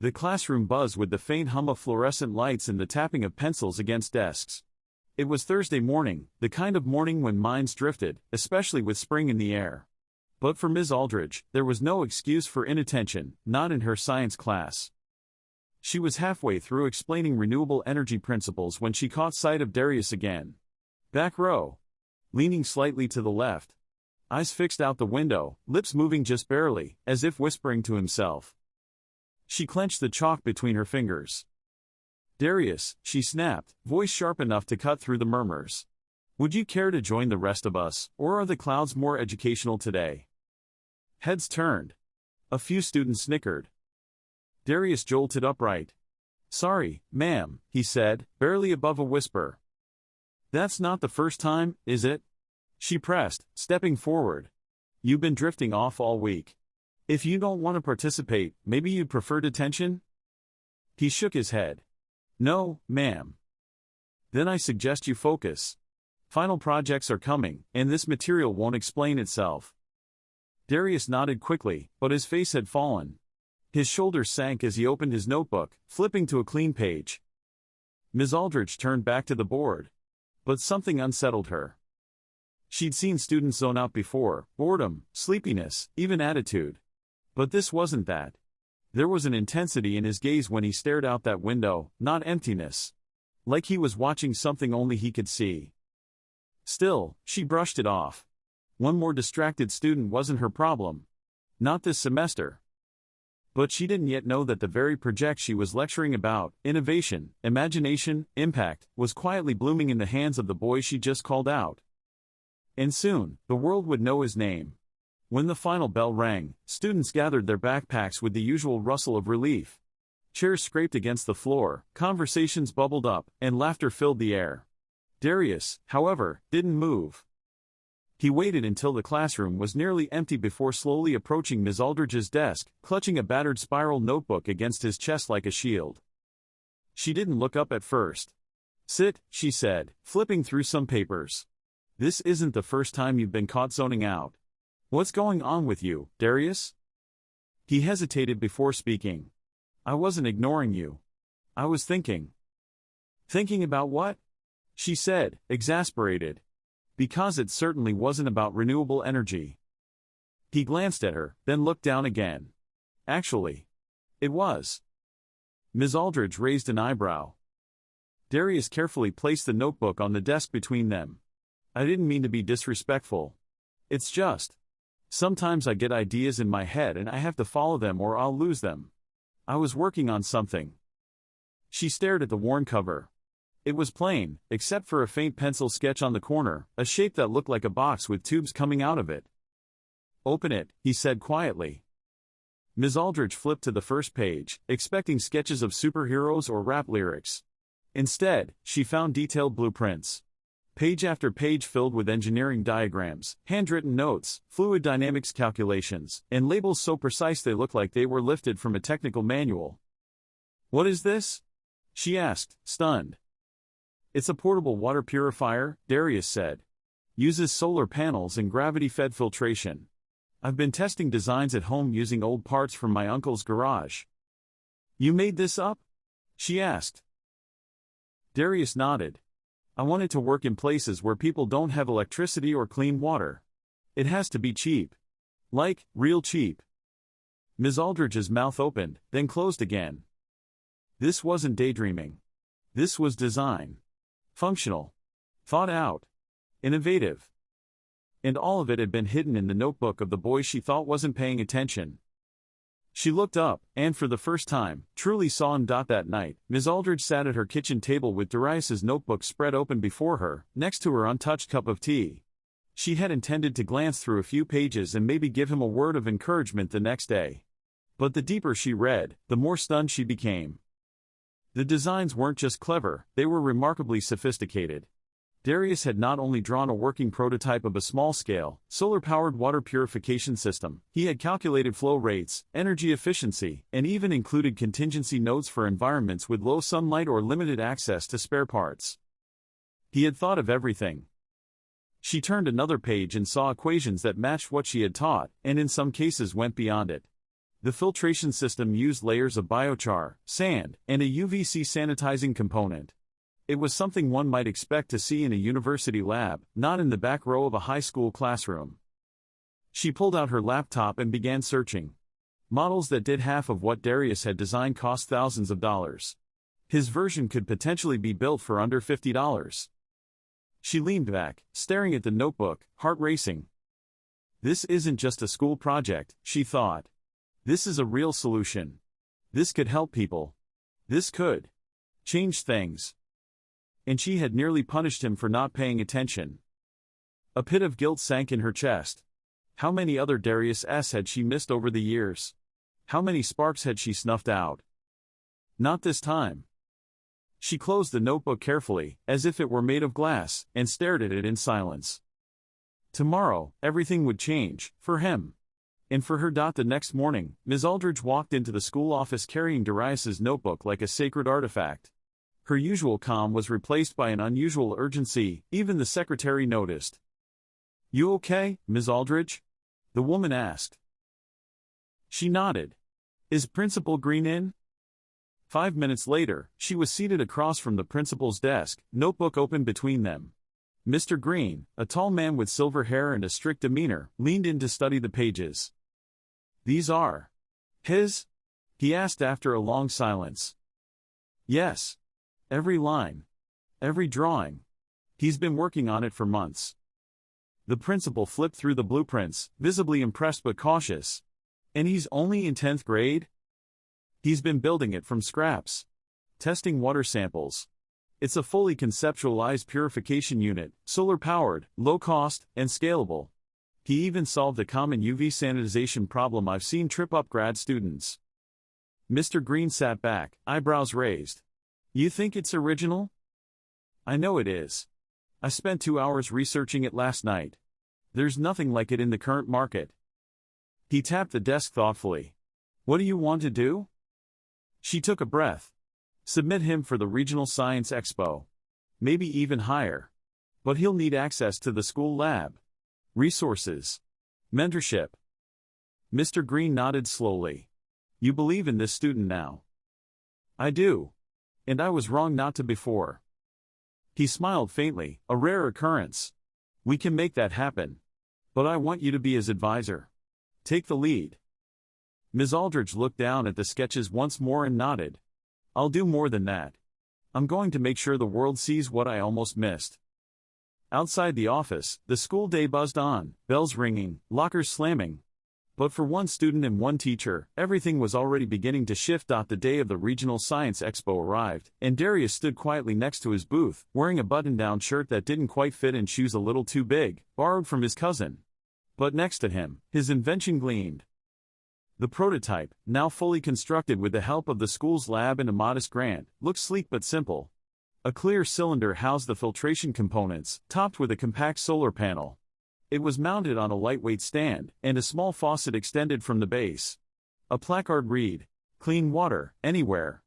The classroom buzzed with the faint hum of fluorescent lights and the tapping of pencils against desks. It was Thursday morning, the kind of morning when minds drifted, especially with spring in the air. But for Ms. Aldridge, there was no excuse for inattention, not in her science class. She was halfway through explaining renewable energy principles when she caught sight of Darius again. Back row. Leaning slightly to the left. Eyes fixed out the window, lips moving just barely, as if whispering to himself. She clenched the chalk between her fingers. "Darius," she snapped, voice sharp enough to cut through the murmurs. "Would you care to join the rest of us, or are the clouds more educational today?" Heads turned. A few students snickered. Darius jolted upright. "Sorry, ma'am," he said, barely above a whisper. "That's not the first time, is it?" She pressed, stepping forward. "You've been drifting off all week. If you don't want to participate, maybe you'd prefer detention?" He shook his head. "No, ma'am." "Then I suggest you focus. Final projects are coming, and this material won't explain itself." Darius nodded quickly, but his face had fallen. His shoulders sank as he opened his notebook, flipping to a clean page. Ms. Aldridge turned back to the board. But something unsettled her. She'd seen students zone out before, boredom, sleepiness, even attitude. But this wasn't that. There was an intensity in his gaze when he stared out that window, not emptiness. Like he was watching something only he could see. Still, she brushed it off. One more distracted student wasn't her problem. Not this semester. But she didn't yet know that the very project she was lecturing about, innovation, imagination, impact, was quietly blooming in the hands of the boy she just called out. And soon, the world would know his name. When the final bell rang, students gathered their backpacks with the usual rustle of relief. Chairs scraped against the floor, conversations bubbled up, and laughter filled the air. Darius, however, didn't move. He waited until the classroom was nearly empty before slowly approaching Ms. Aldridge's desk, clutching a battered spiral notebook against his chest like a shield. She didn't look up at first. "Sit," she said, flipping through some papers. "This isn't the first time you've been caught zoning out. What's going on with you, Darius?" He hesitated before speaking. "I wasn't ignoring you. I was thinking." "Thinking about what?" she said, exasperated. Because it certainly wasn't about renewable energy. He glanced at her, then looked down again. Actually, it was. Ms. Aldridge raised an eyebrow. Darius carefully placed the notebook on the desk between them. "I didn't mean to be disrespectful. It's just. Sometimes I get ideas in my head and I have to follow them or I'll lose them. I was working on something." She stared at the worn cover. It was plain, except for a faint pencil sketch on the corner, a shape that looked like a box with tubes coming out of it. "Open it," he said quietly. Ms. Aldridge flipped to the first page, expecting sketches of superheroes or rap lyrics. Instead, she found detailed blueprints. Page after page filled with engineering diagrams, handwritten notes, fluid dynamics calculations, and labels so precise they looked like they were lifted from a technical manual. "What is this?" she asked, stunned. "It's a portable water purifier," Darius said. "Uses solar panels and gravity-fed filtration. I've been testing designs at home using old parts from my uncle's garage." "You made this up?" she asked. Darius nodded. "I want it to work in places where people don't have electricity or clean water. It has to be cheap. Like, real cheap." Ms. Aldridge's mouth opened, then closed again. This wasn't daydreaming. This was design. Functional. Thought out. Innovative. And all of it had been hidden in the notebook of the boy she thought wasn't paying attention. She looked up, and for the first time, truly saw him. That night, Ms. Aldridge sat at her kitchen table with Darius's notebook spread open before her, next to her untouched cup of tea. She had intended to glance through a few pages and maybe give him a word of encouragement the next day. But the deeper she read, the more stunned she became. The designs weren't just clever, they were remarkably sophisticated. Darius had not only drawn a working prototype of a small-scale, solar-powered water purification system, he had calculated flow rates, energy efficiency, and even included contingency notes for environments with low sunlight or limited access to spare parts. He had thought of everything. She turned another page and saw equations that matched what she had taught, and in some cases went beyond it. The filtration system used layers of biochar, sand, and a UVC sanitizing component. It was something one might expect to see in a university lab, not in the back row of a high school classroom. She pulled out her laptop and began searching. Models that did half of what Darius had designed cost thousands of dollars. His version could potentially be built for under $50. She leaned back, staring at the notebook, heart racing. This isn't just a school project, she thought. This is a real solution. This could help people. This could change things. And she had nearly punished him for not paying attention. A pit of guilt sank in her chest. How many other Darius S. had she missed over the years? How many sparks had she snuffed out? Not this time. She closed the notebook carefully, as if it were made of glass, and stared at it in silence. Tomorrow, everything would change, for him. And for her. The next morning, Ms. Aldridge walked into the school office carrying Darius's notebook like a sacred artifact. Her usual calm was replaced by an unusual urgency, even the secretary noticed. "You okay, Ms. Aldridge?" the woman asked. She nodded. "Is Principal Green in?" 5 minutes later, she was seated across from the principal's desk, notebook open between them. Mr. Green, a tall man with silver hair and a strict demeanor, leaned in to study the pages. "These are his?" he asked after a long silence. "Yes. Every line. Every drawing. He's been working on it for months." The principal flipped through the blueprints, visibly impressed but cautious. "And he's only in 10th grade? He's been building it from scraps. Testing water samples. It's a fully conceptualized purification unit, solar-powered, low-cost, and scalable. He even solved a common UV sanitization problem I've seen trip up grad students." Mr. Green sat back, eyebrows raised. "You think it's original?" "I know it is. I spent 2 hours researching it last night. There's nothing like it in the current market." He tapped the desk thoughtfully. "What do you want to do?" She took a breath. "Submit him for the Regional Science Expo. Maybe even higher. But he'll need access to the school lab. Resources. Mentorship." Mr. Green nodded slowly. "You believe in this student now?" "I do. And I was wrong not to before." He smiled faintly, "A rare occurrence. We can make that happen. But I want you to be his advisor. Take the lead." Ms. Aldridge looked down at the sketches once more and nodded. "I'll do more than that. I'm going to make sure the world sees what I almost missed." Outside the office, the school day buzzed on, bells ringing, lockers slamming. But for one student and one teacher, everything was already beginning to shift. The day of the Regional Science Expo arrived, and Darius stood quietly next to his booth, wearing a button-down shirt that didn't quite fit and shoes a little too big, borrowed from his cousin. But next to him, his invention gleamed. The prototype, now fully constructed with the help of the school's lab and a modest grant, looked sleek but simple. A clear cylinder housed the filtration components, topped with a compact solar panel. It was mounted on a lightweight stand, and a small faucet extended from the base. A placard read, "Clean water, anywhere."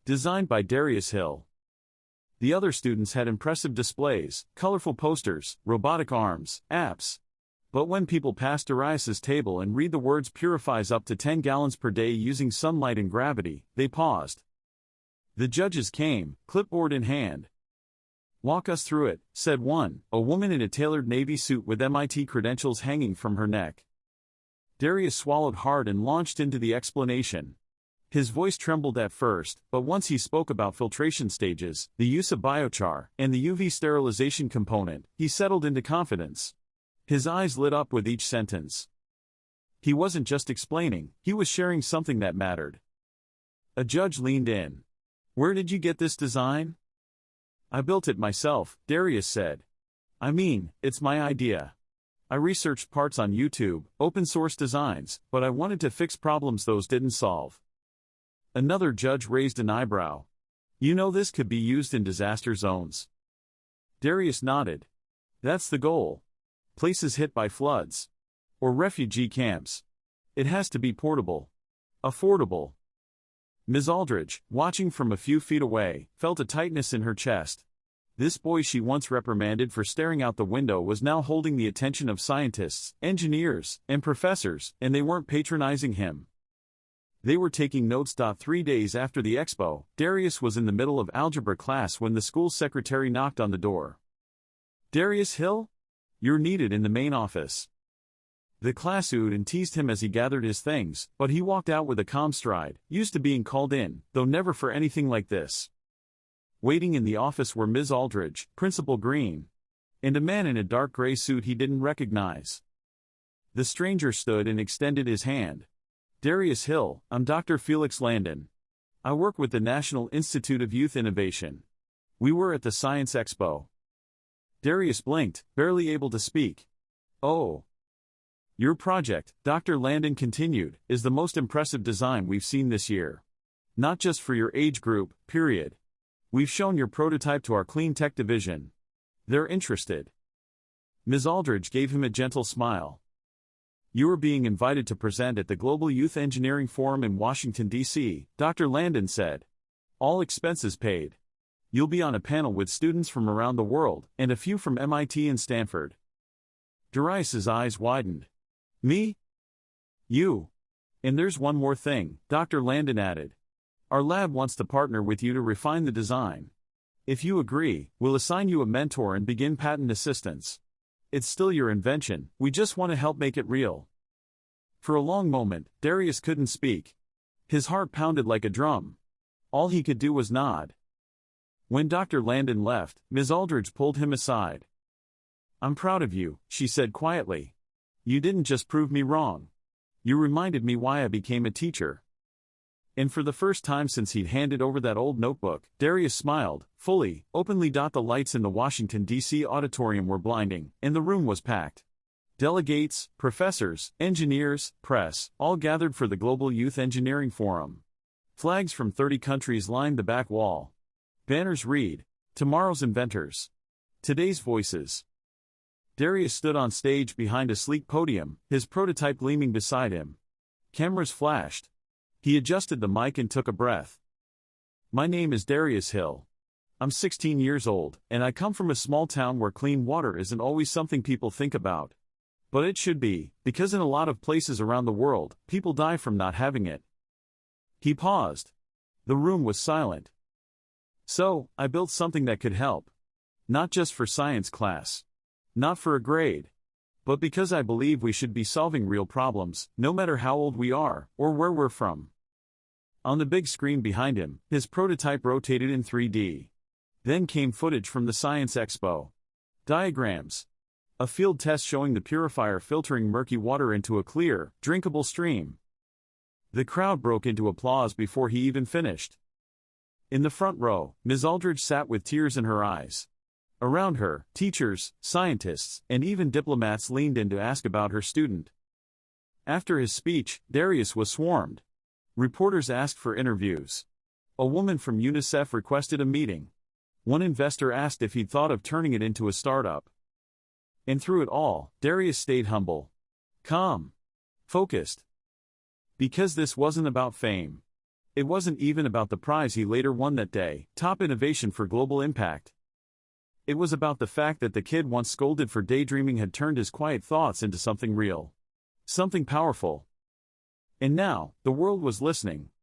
Designed by Darius Hill. The other students had impressive displays, colorful posters, robotic arms, apps. But when people pass Darius's table and read the words "purifies up to 10 gallons per day using sunlight and gravity," they paused. The judges came, clipboard in hand. "Walk us through it," said one, a woman in a tailored navy suit with MIT credentials hanging from her neck. Darius swallowed hard and launched into the explanation. His voice trembled at first, but once he spoke about filtration stages, the use of biochar, and the UV sterilization component, he settled into confidence. His eyes lit up with each sentence. He wasn't just explaining, he was sharing something that mattered. A judge leaned in. "Where did you get this design?" "I built it myself," Darius said. "I mean, it's my idea. I researched parts on YouTube, open source designs, but I wanted to fix problems those didn't solve." Another judge raised an eyebrow. "You know this could be used in disaster zones." Darius nodded. "That's the goal. Places hit by floods. Or refugee camps. It has to be portable. Affordable." Ms. Aldridge, watching from a few feet away, felt a tightness in her chest. This boy she once reprimanded for staring out the window was now holding the attention of scientists, engineers, and professors, and they weren't patronizing him. They were taking notes. 3 days after the expo, Darius was in the middle of algebra class when the school secretary knocked on the door. "Darius Hill? You're needed in the main office." The class oohed and teased him as he gathered his things, but he walked out with a calm stride, used to being called in, though never for anything like this. Waiting in the office were Ms. Aldridge, Principal Green, and a man in a dark gray suit he didn't recognize. The stranger stood and extended his hand. "Darius Hill, I'm Dr. Felix Landon. I work with the National Institute of Youth Innovation. We were at the Science Expo." Darius blinked, barely able to speak. "Oh. Your project," Dr. Landon continued, "is the most impressive design we've seen this year. Not just for your age group, period. We've shown your prototype to our clean tech division. They're interested." Ms. Aldridge gave him a gentle smile. "You are being invited to present at the Global Youth Engineering Forum in Washington, D.C., Dr. Landon said. "All expenses paid. You'll be on a panel with students from around the world, and a few from MIT and Stanford." Darius's eyes widened. "Me? You? And there's one more thing," Dr. Landon added. "Our lab wants to partner with you to refine the design. If you agree, we'll assign you a mentor and begin patent assistance. It's still your invention, we just want to help make it real." For a long moment, Darius couldn't speak. His heart pounded like a drum. All he could do was nod. When Dr. Landon left, Ms. Aldridge pulled him aside. "I'm proud of you," she said quietly. "You didn't just prove me wrong. You reminded me why I became a teacher." And for the first time since he'd handed over that old notebook, Darius smiled, fully, openly. The lights in the Washington, D.C. auditorium were blinding, and the room was packed. Delegates, professors, engineers, press, all gathered for the Global Youth Engineering Forum. Flags from 30 countries lined the back wall. Banners read, "Tomorrow's Inventors. Today's Voices." Darius stood on stage behind a sleek podium, his prototype gleaming beside him. Cameras flashed. He adjusted the mic and took a breath. "My name is Darius Hill. I'm 16 years old, and I come from a small town where clean water isn't always something people think about. But it should be, because in a lot of places around the world, people die from not having it." He paused. The room was silent. "So, I built something that could help. Not just for science class. Not for a grade. But because I believe we should be solving real problems, no matter how old we are, or where we're from." On the big screen behind him, his prototype rotated in 3D. Then came footage from the Science Expo. Diagrams. A field test showing the purifier filtering murky water into a clear, drinkable stream. The crowd broke into applause before he even finished. In the front row, Ms. Aldridge sat with tears in her eyes. Around her, teachers, scientists, and even diplomats leaned in to ask about her student. After his speech, Darius was swarmed. Reporters asked for interviews. A woman from UNICEF requested a meeting. One investor asked if he'd thought of turning it into a startup. And through it all, Darius stayed humble. Calm. Focused. Because this wasn't about fame. It wasn't even about the prize he later won that day, Top Innovation for Global Impact. It was about the fact that the kid once scolded for daydreaming had turned his quiet thoughts into something real. Something powerful. And now, the world was listening.